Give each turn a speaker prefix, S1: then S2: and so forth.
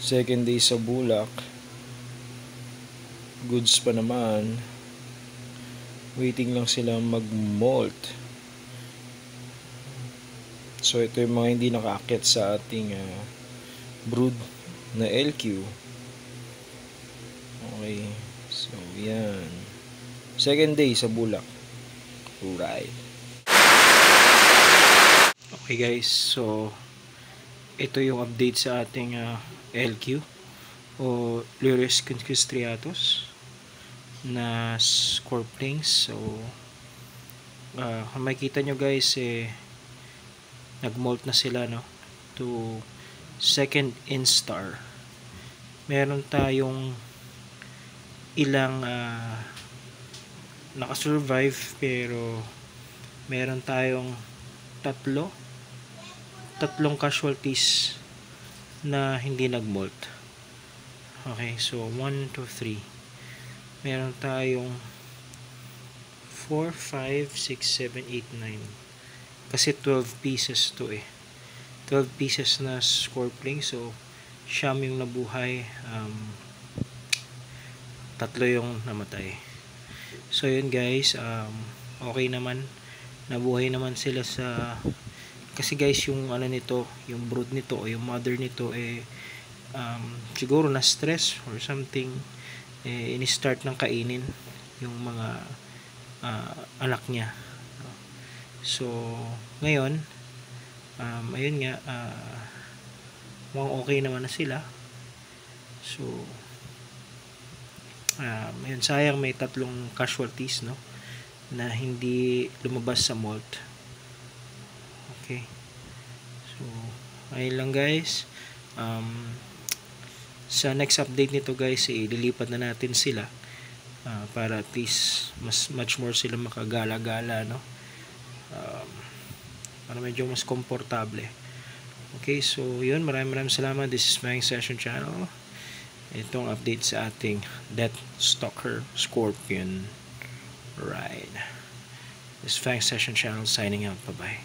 S1: Second day sa bulak. Goods pa naman. Waiting lang sila mag-molt. So ito yung mga hindi nakaakyat sa ating brood na LQ. Okay. So yan. Second day sa bulak. Alright. Okay guys. So ito yung update sa ating LQ o Lyrus conquistriatus na scorpions. So kung makikita nyo guys nag-molt na sila to second instar. Meron tayong ilang nakasurvive, pero meron tayong tatlong casualties na hindi nag-molt. Okay, so 1, 2, 3. Meron tayong 4, 5, 6, 7, 8, 9. Kasi 12 pieces to 12 pieces na scorpion. So siyam yung nabuhay, tatlo yung namatay. So yun guys, okay naman, nabuhay naman sila kasi guys yung nito, yung brood nito o yung mother nito siguro na stress or something, ini-start ng kainin yung mga anak niya. So ngayon ayun nga, mukhang okay naman na sila. So ayun, sayang may tatlong casualties na hindi lumabas sa molt. Okay, so ayun lang guys. Sa next update nito guys, ililipat na natin sila para at least much more sila makagala-gala, para medyo mas komportable. Okay, so yun, maraming salamat. This is Fang Session Channel. Itong update sa ating Death Stalker Scorpion. Right, this is Fang Session Channel signing out. Bye bye.